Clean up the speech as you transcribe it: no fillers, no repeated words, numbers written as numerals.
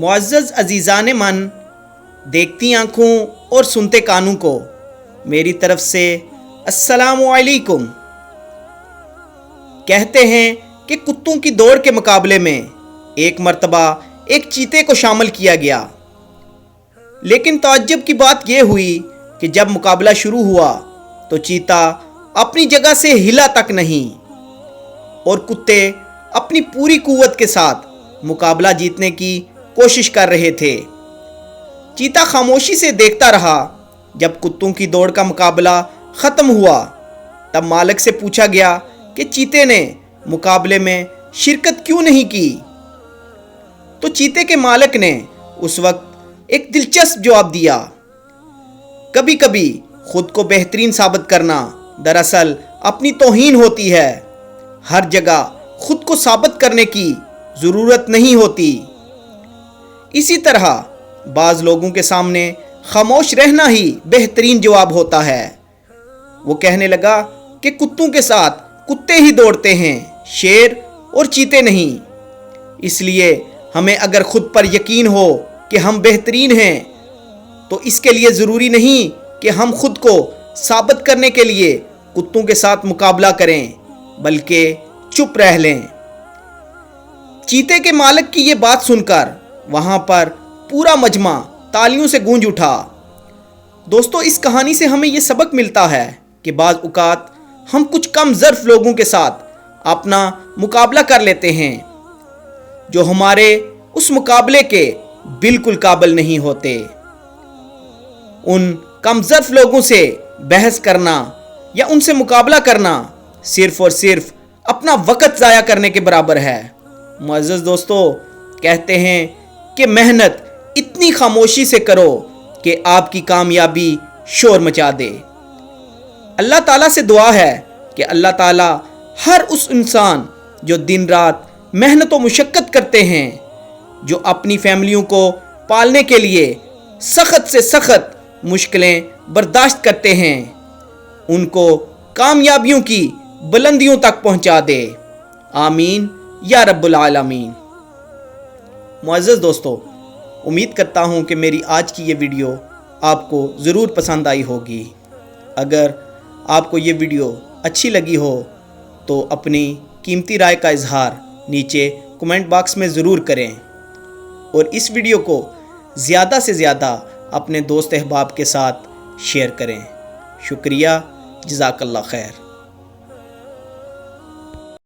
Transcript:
معزز عزیزان من، دیکھتی آنکھوں اور سنتے کانوں کو میری طرف سے السلام علیکم۔ کہتے ہیں کہ کتوں کی دوڑ کے مقابلے میں ایک مرتبہ ایک چیتے کو شامل کیا گیا، لیکن تعجب کی بات یہ ہوئی کہ جب مقابلہ شروع ہوا تو چیتا اپنی جگہ سے ہلا تک نہیں، اور کتے اپنی پوری قوت کے ساتھ مقابلہ جیتنے کی کوشش کر رہے تھے۔ چیتا خاموشی سے دیکھتا رہا۔ جب کتوں کی دوڑ کا مقابلہ ختم ہوا تب مالک سے پوچھا گیا کہ چیتے نے مقابلے میں شرکت کیوں نہیں کی؟ تو چیتے کے مالک نے اس وقت ایک دلچسپ جواب دیا، کبھی کبھی خود کو بہترین ثابت کرنا دراصل اپنی توہین ہوتی ہے۔ ہر جگہ خود کو ثابت کرنے کی ضرورت نہیں ہوتی۔ اسی طرح بعض لوگوں کے سامنے خاموش رہنا ہی بہترین جواب ہوتا ہے۔ وہ کہنے لگا کہ کتوں کے ساتھ کتے ہی دوڑتے ہیں، شیر اور چیتے نہیں۔ اس لیے ہمیں اگر خود پر یقین ہو کہ ہم بہترین ہیں تو اس کے لیے ضروری نہیں کہ ہم خود کو ثابت کرنے کے لیے کتوں کے ساتھ مقابلہ کریں، بلکہ چپ رہ لیں۔ چیتے کے مالک کی یہ بات سن کر وہاں پر پورا مجمع تالیوں سے گونج اٹھا۔ دوستو، اس کہانی سے ہمیں یہ سبق ملتا ہے کہ بعض اوقات ہم کچھ کم ظرف لوگوں کے ساتھ اپنا مقابلہ کر لیتے ہیں جو ہمارے اس مقابلے کے بالکل قابل نہیں ہوتے۔ ان کم ظرف لوگوں سے بحث کرنا یا ان سے مقابلہ کرنا صرف اور صرف اپنا وقت ضائع کرنے کے برابر ہے۔ معزز دوستو، کہتے ہیں کہ محنت اتنی خاموشی سے کرو کہ آپ کی کامیابی شور مچا دے۔ اللہ تعالیٰ سے دعا ہے کہ اللہ تعالیٰ ہر اس انسان جو دن رات محنت و مشقت کرتے ہیں، جو اپنی فیملیوں کو پالنے کے لیے سخت سے سخت مشکلیں برداشت کرتے ہیں، ان کو کامیابیوں کی بلندیوں تک پہنچا دے۔ آمین یا رب العالمین۔ معزز دوستو، امید کرتا ہوں کہ میری آج کی یہ ویڈیو آپ کو ضرور پسند آئی ہوگی۔ اگر آپ کو یہ ویڈیو اچھی لگی ہو تو اپنی قیمتی رائے کا اظہار نیچے کمنٹ باکس میں ضرور کریں، اور اس ویڈیو کو زیادہ سے زیادہ اپنے دوست احباب کے ساتھ شیئر کریں۔ شکریہ، جزاک اللہ خیر۔